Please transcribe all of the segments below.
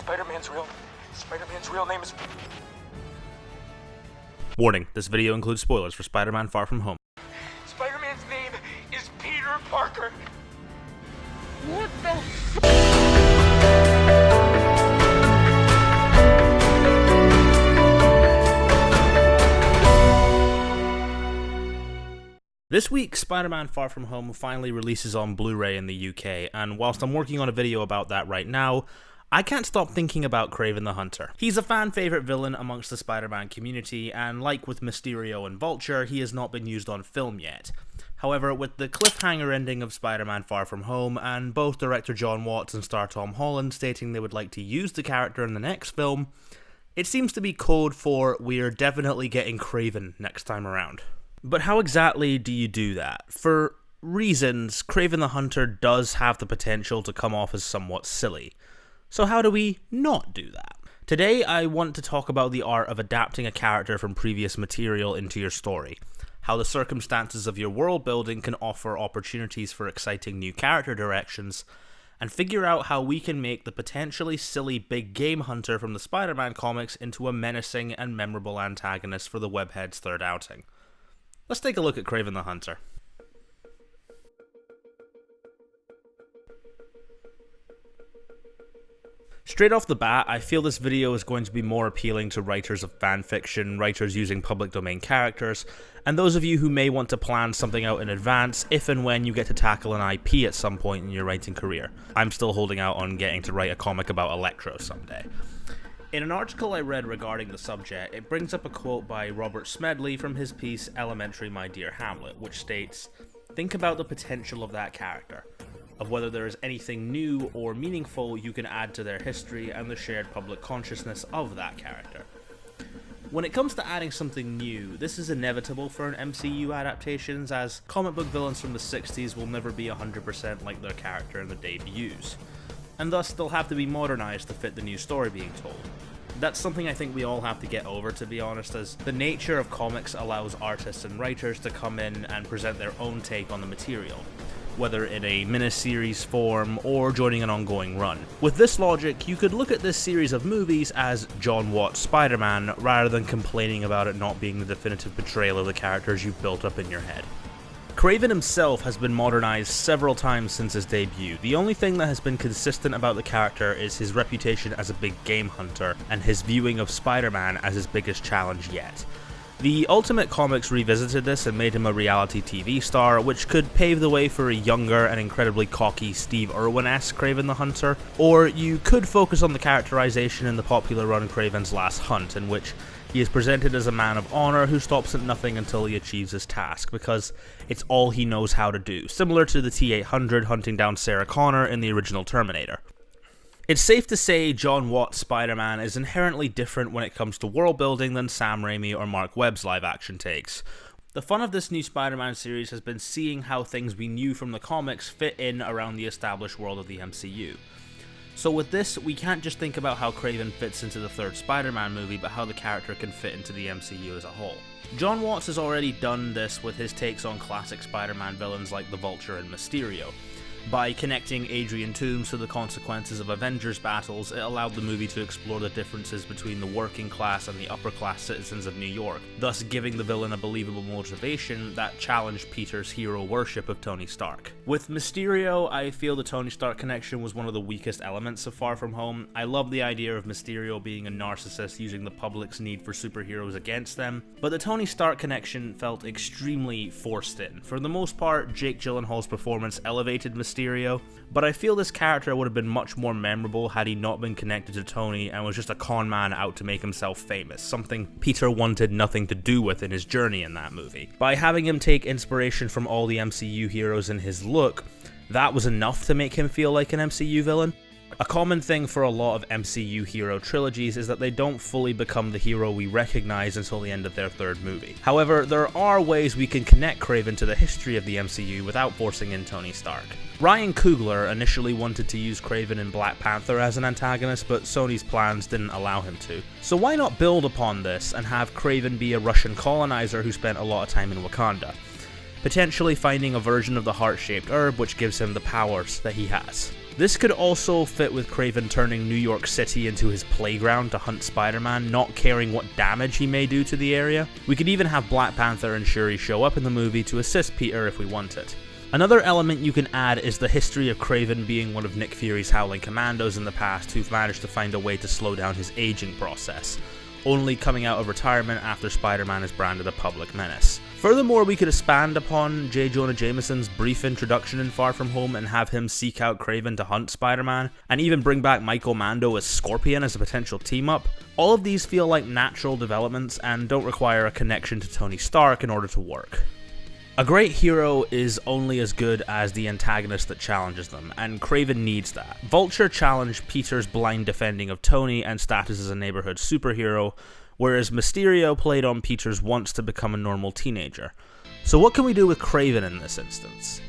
Spider-Man's real name is... Warning, this video includes spoilers for Spider-Man Far From Home. Spider-Man's name is Peter Parker. What the This week, Spider-Man Far From Home finally releases on Blu-ray in the UK, and whilst I'm working on a video about that right now, I can't stop thinking about Kraven the Hunter. He's a fan-favourite villain amongst the Spider-Man community, and like with Mysterio and Vulture, he has not been used on film yet. However, with the cliffhanger ending of Spider-Man Far From Home, and both director Jon Watts and star Tom Holland stating they would like to use the character in the next film, it seems to be code for we're definitely getting Kraven next time around. But how exactly do you do that? For reasons, Kraven the Hunter does have the potential to come off as somewhat silly. So how do we not do that? Today I want to talk about the art of adapting a character from previous material into your story, how the circumstances of your world building can offer opportunities for exciting new character directions, and figure out how we can make the potentially silly big game hunter from the Spider-Man comics into a menacing and memorable antagonist for the Webhead's third outing. Let's take a look at Kraven the Hunter. Straight off the bat, I feel this video is going to be more appealing to writers of fanfiction, writers using public domain characters, and those of you who may want to plan something out in advance if and when you get to tackle an IP at some point in your writing career. I'm still holding out on getting to write a comic about Electro someday. In an article I read regarding the subject, it brings up a quote by Robert Smedley from his piece Elementary My Dear Hamlet, which states, "Think about the potential of that character, of whether there is anything new or meaningful you can add to their history and the shared public consciousness of that character." When it comes to adding something new, this is inevitable for an MCU adaptations, as comic book villains from the 60s will never be 100% like their character in the debuts, and thus they'll have to be modernized to fit the new story being told. That's something I think we all have to get over, to be honest, as the nature of comics allows artists and writers to come in and present their own take on the material, whether in a miniseries form or joining an ongoing run. With this logic, you could look at this series of movies as Jon Watts' Spider-Man, rather than complaining about it not being the definitive portrayal of the characters you've built up in your head. Kraven himself has been modernized several times since his debut. The only thing that has been consistent about the character is his reputation as a big game hunter, and his viewing of Spider-Man as his biggest challenge yet. The Ultimate Comics revisited this and made him a reality TV star, which could pave the way for a younger and incredibly cocky Steve Irwin-esque Kraven the Hunter, or you could focus on the characterization in the popular run Kraven's Last Hunt, in which he is presented as a man of honor who stops at nothing until he achieves his task, because it's all he knows how to do, similar to the T-800 hunting down Sarah Connor in the original Terminator. It's safe to say Jon Watts' Spider-Man is inherently different when it comes to world building than Sam Raimi or Mark Webb's live-action takes. The fun of this new Spider-Man series has been seeing how things we knew from the comics fit in around the established world of the MCU. So with this, we can't just think about how Kraven fits into the third Spider-Man movie, but how the character can fit into the MCU as a whole. Jon Watts has already done this with his takes on classic Spider-Man villains like the Vulture and Mysterio. By connecting Adrian Toomes to the consequences of Avengers battles, it allowed the movie to explore the differences between the working class and the upper class citizens of New York, thus giving the villain a believable motivation that challenged Peter's hero worship of Tony Stark. With Mysterio, I feel the Tony Stark connection was one of the weakest elements of Far From Home. I love the idea of Mysterio being a narcissist using the public's need for superheroes against them, but the Tony Stark connection felt extremely forced in. For the most part, Jake Gyllenhaal's performance elevated Mysterio, but I feel this character would have been much more memorable had he not been connected to Tony and was just a con man out to make himself famous, something Peter wanted nothing to do with in his journey in that movie. By having him take inspiration from all the MCU heroes in his look, that was enough to make him feel like an MCU villain. A common thing for a lot of MCU hero trilogies is that they don't fully become the hero we recognize until the end of their third movie. However, there are ways we can connect Kraven to the history of the MCU without forcing in Tony Stark. Ryan Coogler initially wanted to use Kraven in Black Panther as an antagonist, but Sony's plans didn't allow him to. So why not build upon this and have Kraven be a Russian colonizer who spent a lot of time in Wakanda, potentially finding a version of the heart-shaped herb which gives him the powers that he has. This could also fit with Kraven turning New York City into his playground to hunt Spider-Man, not caring what damage he may do to the area. We could even have Black Panther and Shuri show up in the movie to assist Peter if we want it. Another element you can add is the history of Kraven being one of Nick Fury's Howling Commandos in the past who've managed to find a way to slow down his aging process, only coming out of retirement after Spider-Man is branded a public menace. Furthermore, we could expand upon J. Jonah Jameson's brief introduction in Far From Home and have him seek out Kraven to hunt Spider-Man, and even bring back Michael Mando as Scorpion as a potential team-up. All of these feel like natural developments and don't require a connection to Tony Stark in order to work. A great hero is only as good as the antagonist that challenges them, and Kraven needs that. Vulture challenged Peter's blind defending of Tony and status as a neighborhood superhero, whereas Mysterio played on Peter's wants to become a normal teenager. So what can we do with Kraven in this instance?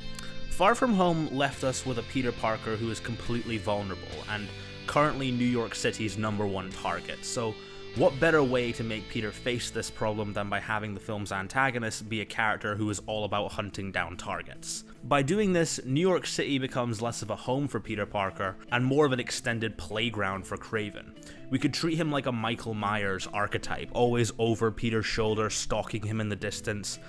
Far From Home left us with a Peter Parker who is completely vulnerable, and currently New York City's #1 target, so what better way to make Peter face this problem than by having the film's antagonist be a character who is all about hunting down targets? By doing this, New York City becomes less of a home for Peter Parker and more of an extended playground for Kraven. We could treat him like a Michael Myers archetype, always over Peter's shoulder, stalking him in the distance.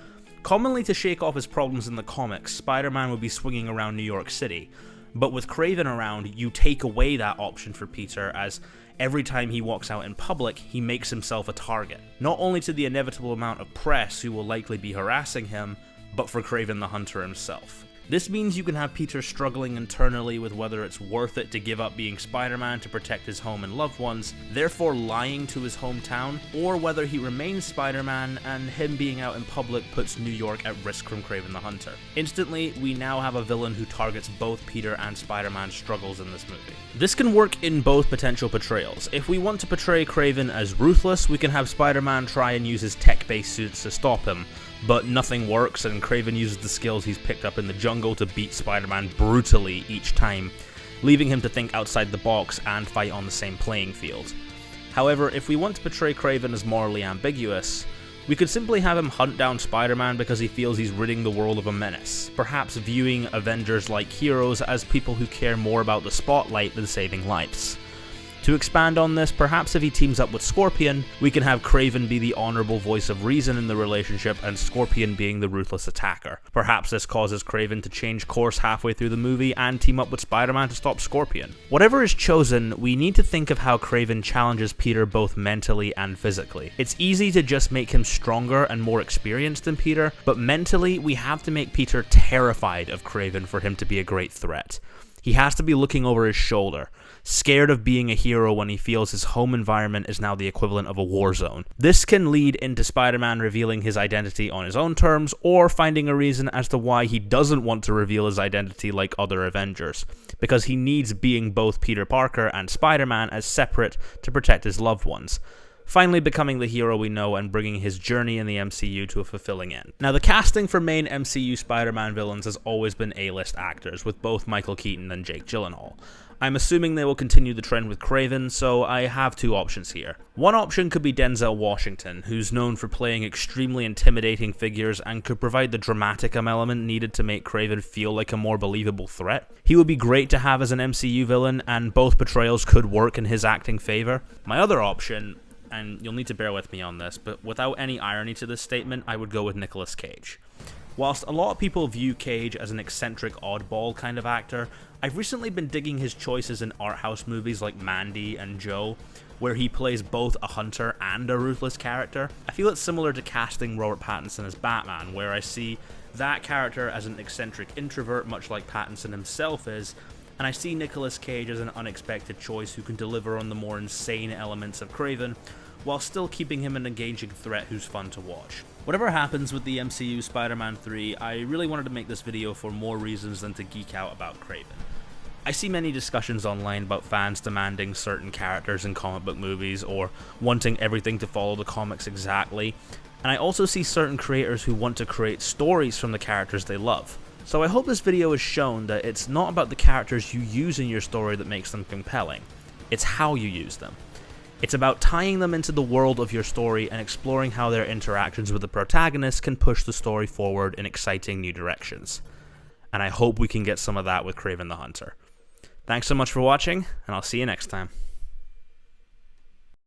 Commonly to shake off his problems in the comics, Spider-Man would be swinging around New York City, but with Kraven around, you take away that option for Peter, as every time he walks out in public, he makes himself a target. Not only to the inevitable amount of press who will likely be harassing him, but for Kraven the Hunter himself. This means you can have Peter struggling internally with whether it's worth it to give up being Spider-Man to protect his home and loved ones, therefore lying to his hometown, or whether he remains Spider-Man and him being out in public puts New York at risk from Kraven the Hunter. Instantly, we now have a villain who targets both Peter and Spider-Man's struggles in this movie. This can work in both potential portrayals. If we want to portray Kraven as ruthless, we can have Spider-Man try and use his tech-based suits to stop him, but nothing works and Kraven uses the skills he's picked up in the jungle to beat Spider-Man brutally each time, leaving him to think outside the box and fight on the same playing field. However, if we want to portray Kraven as morally ambiguous, we could simply have him hunt down Spider-Man because he feels he's ridding the world of a menace, perhaps viewing Avengers-like heroes as people who care more about the spotlight than saving lives. To expand on this, perhaps if he teams up with Scorpion, we can have Kraven be the honorable voice of reason in the relationship and Scorpion being the ruthless attacker. Perhaps this causes Kraven to change course halfway through the movie and team up with Spider-Man to stop Scorpion. Whatever is chosen, we need to think of how Kraven challenges Peter both mentally and physically. It's easy to just make him stronger and more experienced than Peter, but mentally we have to make Peter terrified of Kraven for him to be a great threat. He has to be looking over his shoulder, scared of being a hero when he feels his home environment is now the equivalent of a war zone. This can lead into Spider-Man revealing his identity on his own terms, or finding a reason as to why he doesn't want to reveal his identity like other Avengers, because he needs being both Peter Parker and Spider-Man as separate to protect his loved ones, finally becoming the hero we know and bringing his journey in the MCU to a fulfilling end. Now, the casting for main MCU Spider-Man villains has always been A-list actors, with both Michael Keaton and Jake Gyllenhaal. I'm assuming they will continue the trend with Kraven, so I have two options here. One option could be Denzel Washington, who's known for playing extremely intimidating figures and could provide the dramaticum element needed to make Kraven feel like a more believable threat. He would be great to have as an MCU villain, and both portrayals could work in his acting favor. My other option, and you'll need to bear with me on this, but without any irony to this statement, I would go with Nicolas Cage. Whilst a lot of people view Cage as an eccentric oddball kind of actor, I've recently been digging his choices in art house movies like Mandy and Joe, where he plays both a hunter and a ruthless character. I feel it's similar to casting Robert Pattinson as Batman, where I see that character as an eccentric introvert, much like Pattinson himself is, and I see Nicolas Cage as an unexpected choice who can deliver on the more insane elements of Kraven, while still keeping him an engaging threat who's fun to watch. Whatever happens with the MCU Spider-Man 3, I really wanted to make this video for more reasons than to geek out about Kraven. I see many discussions online about fans demanding certain characters in comic book movies, or wanting everything to follow the comics exactly, and I also see certain creators who want to create stories from the characters they love. So I hope this video has shown that it's not about the characters you use in your story that makes them compelling, it's how you use them. It's about tying them into the world of your story and exploring how their interactions with the protagonist can push the story forward in exciting new directions. And I hope we can get some of that with Kraven the Hunter. Thanks so much for watching, and I'll see you next time.